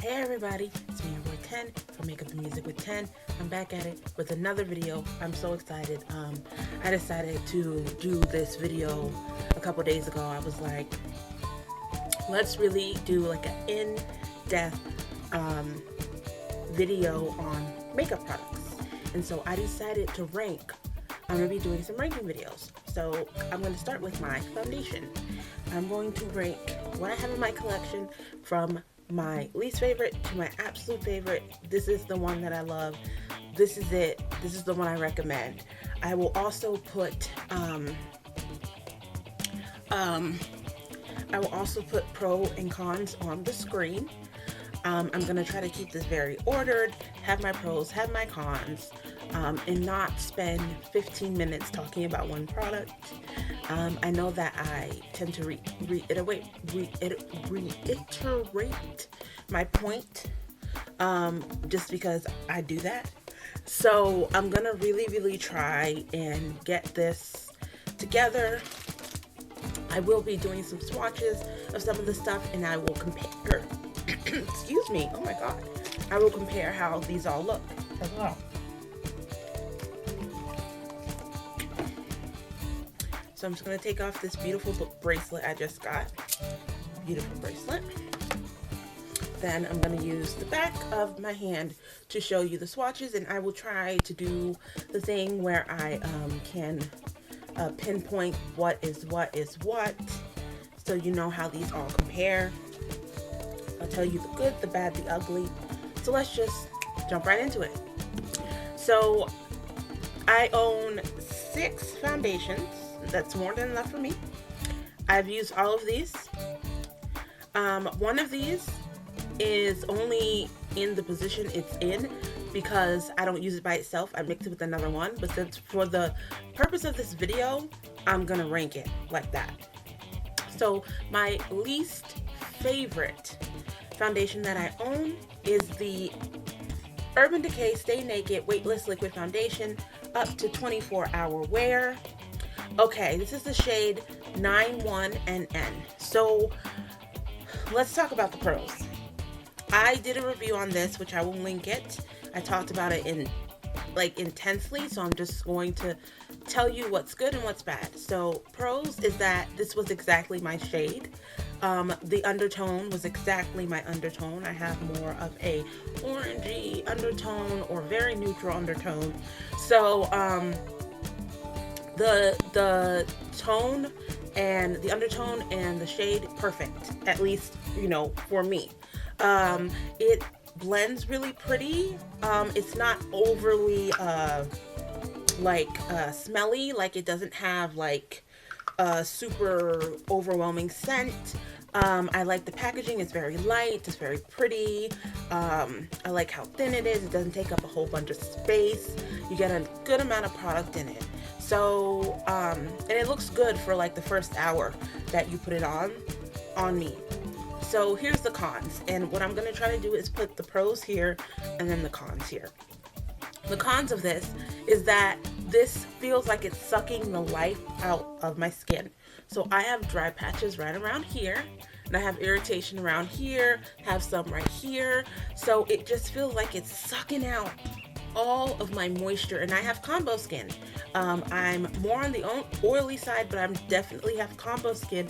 Hey everybody, it's me, your boy 10 from Makeup and Music with 10. I'm back at it with another video. I'm so excited. I decided to do this video a couple days ago. I was like, let's really do like an in-depth video on makeup products. And so I decided to rank. I'm going to be doing some ranking videos. So I'm going to start with my foundation. I'm going to rank what I have in my collection from my least favorite to my absolute favorite. This is the one that I love. This is it. This is the one I recommend. I will also put pro and cons on the screen. I'm gonna try to keep this very ordered, have my pros, have my cons, and not spend 15 minutes talking about one product. I know that I tend to reiterate my point, just because I do that. So I'm gonna really try and get this together. I will be doing some swatches of some of the stuff, and I will compare. Excuse me. Oh my god. I will compare how these all look as well. So I'm just going to take off this beautiful bracelet I just got. Beautiful bracelet. Then I'm going to use the back of my hand to show you the swatches, and I will try to do the thing where I can pinpoint what is what, so you know how these all compare. I'll tell you the good, the bad, the ugly. So let's just jump right into it. So I own 6 foundations. That's more than enough for me. I've used all of these. One of these is only in the position it's in because I don't use it by itself. I mix it with another one. But since for the purpose of this video, I'm gonna rank it like that. So my least favorite foundation that I own is the Urban Decay Stay Naked Weightless Liquid Foundation up to 24-hour wear. Okay, this is the shade 91NN. So let's talk about the pros. I did a review on this, which I will link it. I talked about it intensely, so I'm just going to tell you what's good and what's bad. So pros is that this was exactly my shade. The undertone was exactly my undertone. I have more of a orangey undertone or very neutral undertone. So the tone and the undertone and the shade, perfect, at least, you know, for me. It blends really pretty. It's not overly smelly, like it doesn't have like a super overwhelming scent. I like the packaging. It's very light, it's very pretty. I like how thin it is. It doesn't take up a whole bunch of space. You get a good amount of product in it. So, and it looks good for like the first hour that you put it on me. So here's the cons, and what I'm gonna try to do is put the pros here and then the cons here. The cons of this is that this feels like it's sucking the life out of my skin. So I have dry patches right around here, and I have irritation around here, have some right here. So it just feels like it's sucking out all of my moisture, and I have combo skin. I'm more on the oily side, but I'm definitely have combo skin,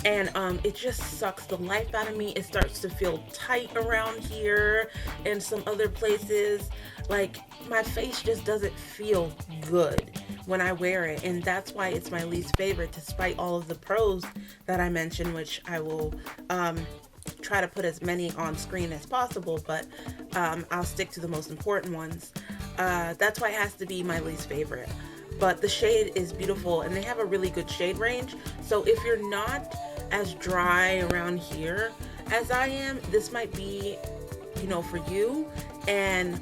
and it just sucks the life out of me. It starts to feel tight around here and some other places. Like my face just doesn't feel good when I wear it, and that's why it's my least favorite, despite all of the pros that I mentioned, which I will try to put as many on screen as possible, but I'll stick to the most important ones. That's why it has to be my least favorite. But the shade is beautiful, and they have a really good shade range. So if you're not as dry around here as I am, this might be, you know, for you. And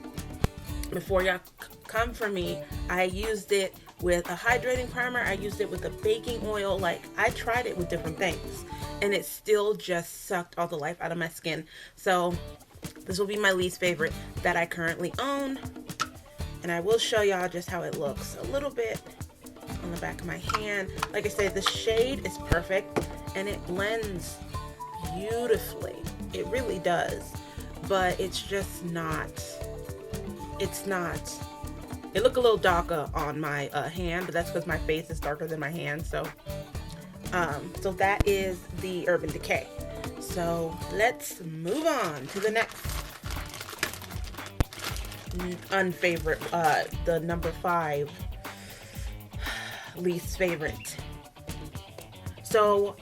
before y'all come for me, I used it with a hydrating primer. I used it with a baking oil. Like, I tried it with different things, and it still just sucked all the life out of my skin. So this will be my least favorite that I currently own. And I will show y'all just how it looks a little bit on the back of my hand. Like I said, the shade is perfect, and it blends beautifully. It really does. but it's just not, it's not, it looked a little darker on my hand, but that's because my face is darker than my hand. So so that is the Urban Decay. So let's move on to the next unfavorite, the number 5 least favorite. So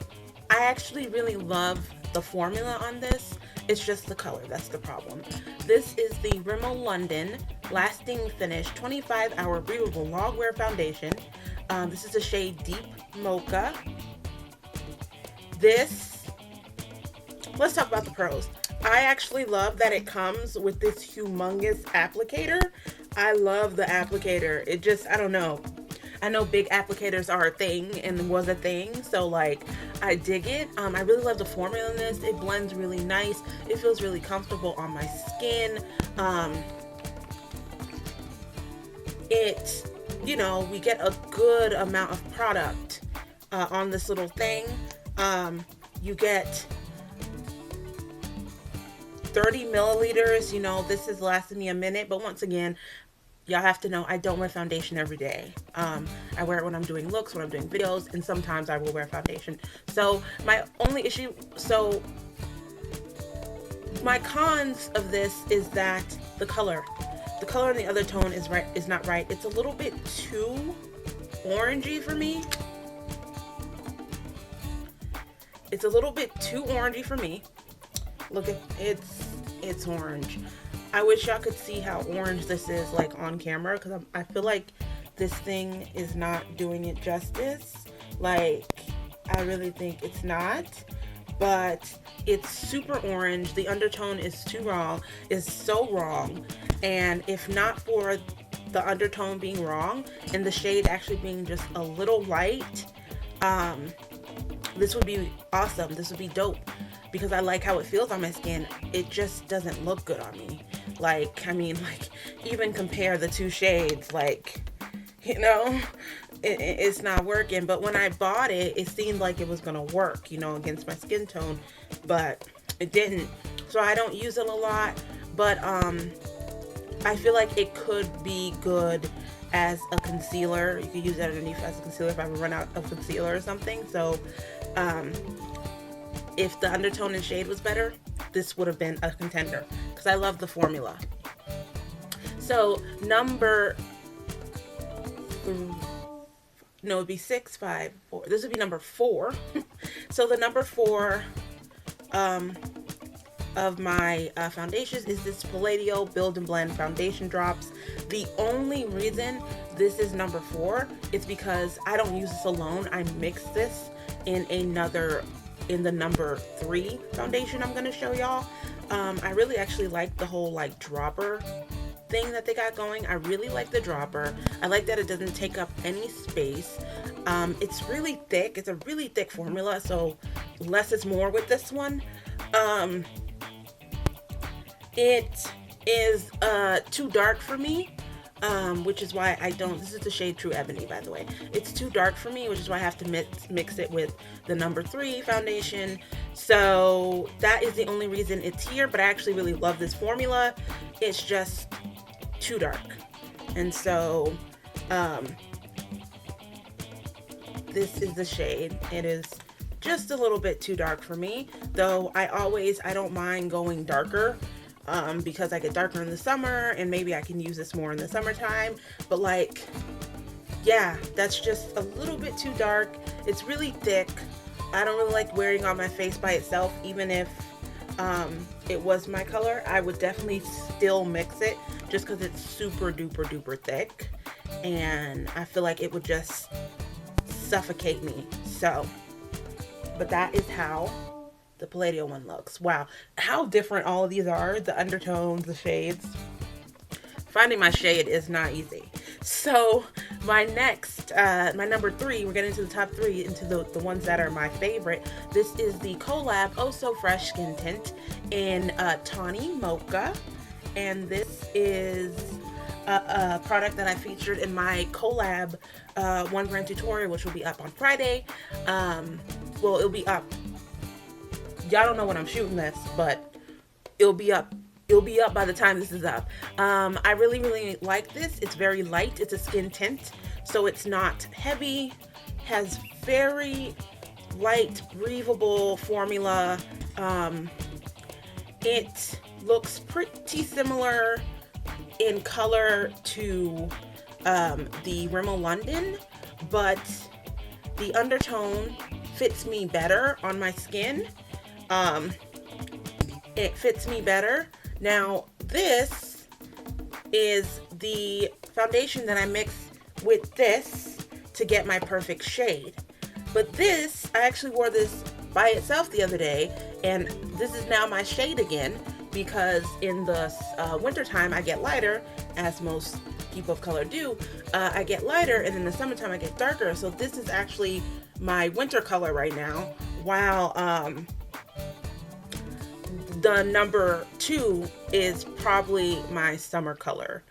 I actually really love the formula on this. It's just the color that's the problem. This is the Rimmel London Lasting Finish 25-Hour Breathable Longwear Foundation. This is the shade Deep Mocha. This, let's talk about the pros. I actually love that it comes with this humongous applicator. I love the applicator. It just, I don't know. I know big applicators are a thing and was a thing, so like I dig it. I really love the formula in this. It blends really nice. It feels really comfortable on my skin. It, you know, we get a good amount of product on this little thing. You get 30 milliliters. You know, this is lasting me a minute, but once again, y'all have to know I don't wear foundation every day. I wear it when I'm doing looks, when I'm doing videos, and sometimes I will wear foundation. So my only issue, so my cons of this is that the color in the other tone is not right. It's a little bit too orangey for me. It's a little bit too orangey for me. Look at it's orange. I wish y'all could see how orange this is like on camera, because I feel like this thing is not doing it justice. Like, I really think it's not, but it's super orange. The undertone is too wrong, is so wrong. And if not for the undertone being wrong and the shade actually being just a little light, this would be awesome. This would be dope, because I like how it feels on my skin. It just doesn't look good on me. Like, I mean, like, even compare the two shades, like, you know, it's not working. But when I bought it, it seemed like it was gonna work, you know, against my skin tone, but it didn't. So I don't use it a lot, but I feel like it could be good as a concealer. You could use it underneath as a concealer if I ever run out of concealer or something. So if the undertone and shade was better, this would have been a contender, because I love the formula. So it'd be 6, 5, 4. This would be number 4. So the number 4 of my foundations is this Palladio Build and Blend Foundation Drops. The only reason this is number 4 is because I don't use this alone. I mix this in the number 3 foundation I'm going to show y'all. I really actually like the whole like dropper thing that they got going. I really like the dropper. I like that it doesn't take up any space. It's really thick. It's a really thick formula, so less is more with this one. It is too dark for me, which is why I don't. This is the shade True Ebony, by the way. It's too dark for me, which is why I have to mix it with the number 3 foundation. So that is the only reason it's here, but I actually really love this formula. It's just too dark. And so this is the shade. It is just a little bit too dark for me, though I don't mind going darker. Because I get darker in the summer, and maybe I can use this more in the summertime, but like, yeah, that's just a little bit too dark. It's really thick. I don't really like wearing on my face by itself. Even if it was my color, I would definitely still mix it, just because it's super duper duper thick, and I feel like it would just suffocate me. So, but that is how the Palladio one looks. Wow, how different all of these are. The undertones, the shades. Finding my shade is not easy. So my next, my number 3, we're getting into the top 3, into the ones that are my favorite. This is the Col-lab Oh So Fresh Skin Tint in Tawny Mocha. And this is a product that I featured in my Col-lab 1 brand tutorial, which will be up on Friday. Well, it'll be up. Y'all don't know when I'm shooting this, but it'll be up it'll be up by the time this is up. I really like this. It's very light. It's a skin tint, so it's not heavy. Has very light, breathable formula. It looks pretty similar in color to the Rimmel London, but the undertone fits me better on my skin. It fits me better. Now, this is the foundation that I mix with this to get my perfect shade. But this, I actually wore this by itself the other day, and this is now my shade again, because in the wintertime I get lighter, as most people of color do. I get lighter, and in the summertime I get darker. So this is actually my winter color right now, while the number 2 is probably my summer color.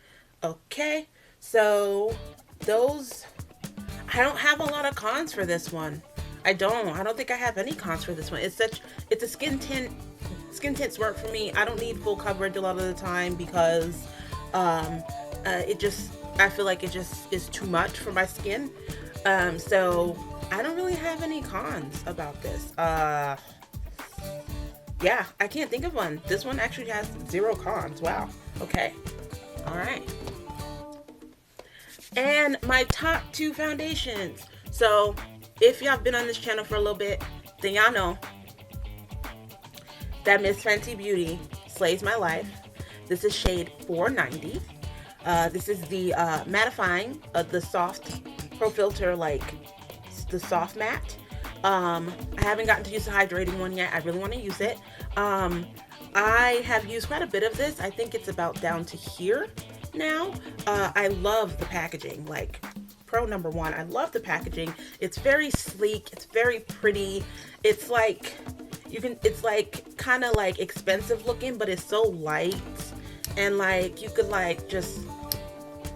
Okay, so those, I don't have a lot of cons for this one. I don't think I have any cons for this one. It's a skin tint. Skin tints work for me. I don't need full coverage a lot of the time because I feel like it just is too much for my skin. So I don't really have any cons about this. Yeah, I can't think of one. This one actually has 0 cons. Wow. Okay. All right. And my top 2 foundations. So if y'all have been on this channel for a little bit, then y'all know that Miss Fenty Beauty slays my life. This is shade 490. This is the mattifying of the soft pro filter, like the soft matte. I haven't gotten to use the hydrating one yet. I really want to use it. I have used quite a bit of this. I think it's about down to here now. I love the packaging, like pro number 1. I love the packaging. It's very sleek. It's very pretty. It's like, it's like kind of like expensive looking, but it's so light, and like you could like just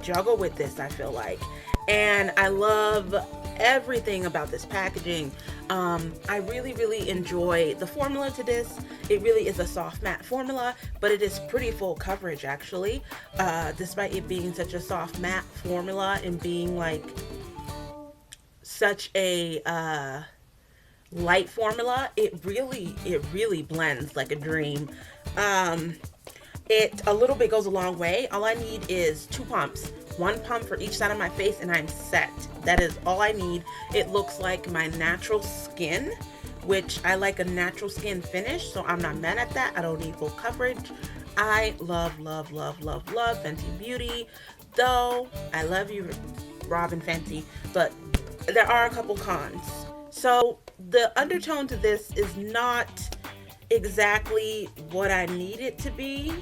juggle with this, I feel like. And I love everything about this packaging. I really enjoy the formula to this. It really is a soft matte formula, but it is pretty full coverage actually, despite it being such a soft matte formula and being like such a light formula. It really blends like a dream. It a little bit goes a long way. All I need is 2 pumps. 1 pump for each side of my face and I'm set. That is all I need. It looks like my natural skin, which I like a natural skin finish, so I'm not mad at that. I don't need full coverage. I love Fenty Beauty, though I love you, Robin Fenty, but there are a couple cons. So the undertone to this is not exactly what I need it to be.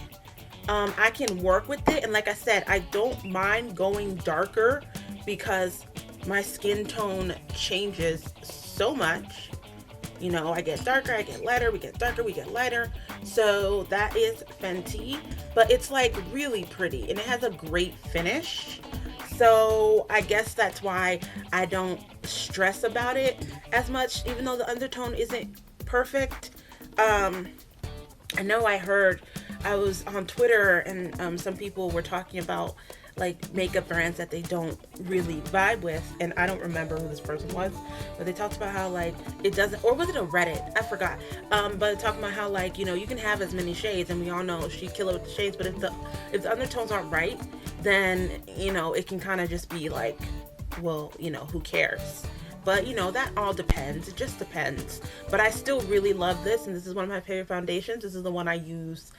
I can work with it, and like I said, I don't mind going darker because my skin tone changes so much. You know, I get darker, I get lighter, we get darker, we get lighter. So that is Fenty, but it's like really pretty and it has a great finish. So I guess that's why I don't stress about it as much, even though the undertone isn't perfect. I know I was on Twitter and some people were talking about like makeup brands that they don't really vibe with, and I don't remember who this person was, but they talked about how like it doesn't, or was it a Reddit? I forgot. But talking about how like, you know, you can have as many shades, and we all know she killer with the shades, but if the undertones aren't right, then you know it can kind of just be like, well, you know, who cares? But you know, that all depends. It just depends. But I still really love this, and this is one of my favorite foundations. This is the one I use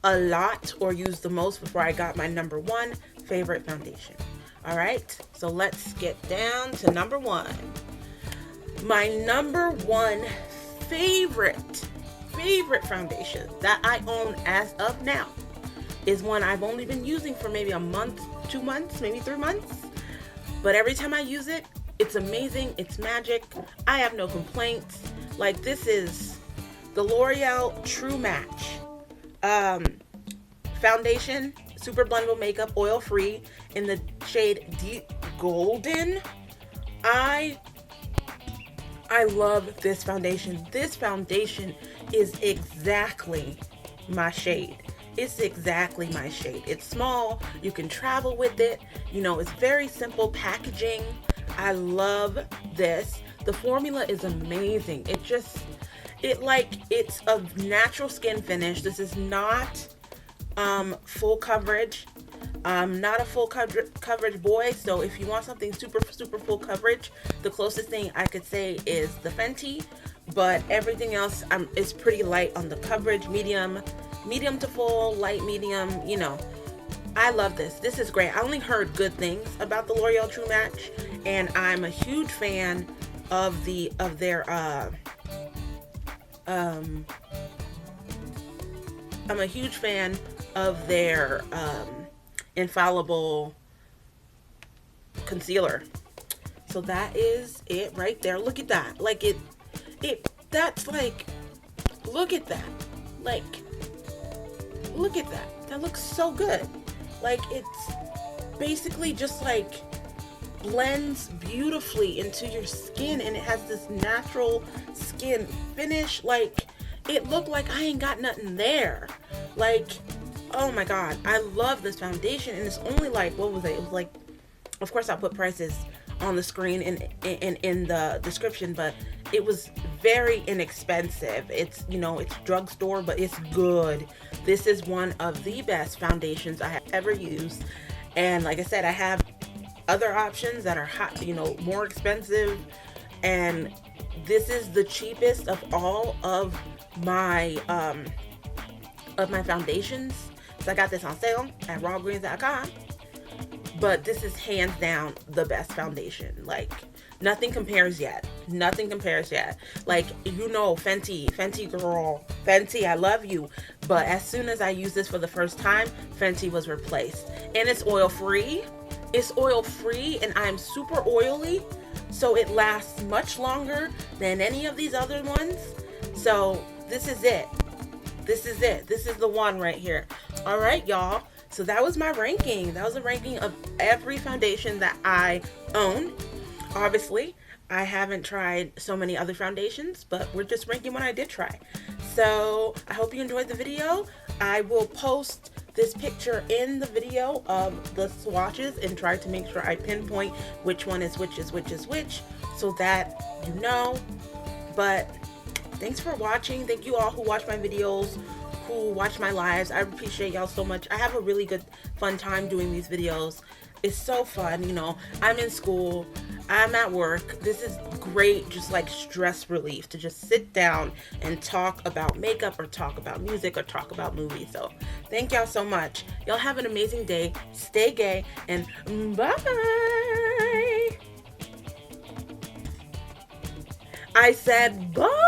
a lot, or use the most, before I got my number 1 favorite foundation. All right, so let's get down to number 1. My number 1 favorite foundation that I own as of now is one I've only been using for maybe a month, 2 months, maybe 3 months. But every time I use it, it's amazing. It's magic. I have no complaints. Like, this is the L'Oreal True Match foundation, super blendable makeup, oil free, in the shade Deep Golden. I love this foundation. This foundation is exactly my shade. It's exactly my shade. It's small, you can travel with it, you know, it's very simple packaging. I love this. The formula is amazing. It's a natural skin finish. This is not full coverage. Not a full coverage boy, so if you want something super full coverage, the closest thing I could say is the Fenty, but everything else is pretty light on the coverage. Medium to full, light medium, you know. I love this. This is great. I only heard good things about the L'Oreal True Match, and I'm a huge fan of their infallible concealer. So that is it right there. Look at that. Like that's like, look at that. Like, look at that. That looks so good. Like, it's basically just like blends beautifully into your skin, and it has this natural skin finish. Like, it looked like I ain't got nothing there. Like, oh my god, I love this foundation. And it's only like, what was it? It was like, of course I'll put prices on the screen in the description, but it was very inexpensive. It's, you know, it's drugstore, but it's good. This is one of the best foundations I have ever used. And like I said, I have other options that are hot, you know, more expensive, and this is the cheapest of all of my foundations. So I got this on sale at rawgreens.com, but this is hands down the best foundation. Like, nothing compares yet. Nothing compares yet. Like, you know, Fenty girl, Fenty, I love you. But as soon as I used this for the first time, Fenty was replaced. And it's oil free. It's oil free, and I'm super oily, so it lasts much longer than any of these other ones. So this is it. This is it. This is the one right here. All right, y'all. So that was my ranking. That was a ranking of every foundation that I own. Obviously, I haven't tried so many other foundations, but we're just ranking what I did try. So I hope you enjoyed the video. I will post this picture in the video of the swatches and try to make sure I pinpoint which one is which, so that you know. But thanks for watching. Thank you all who watch my videos, who watch my lives. I appreciate y'all so much. I have a really good fun time doing these videos. It's so fun, you know. I'm in school, I'm at work. This is great, just like stress relief, to just sit down and talk about makeup or talk about music or talk about movies. So thank y'all so much. Y'all have an amazing day. Stay gay, and bye. I said bye.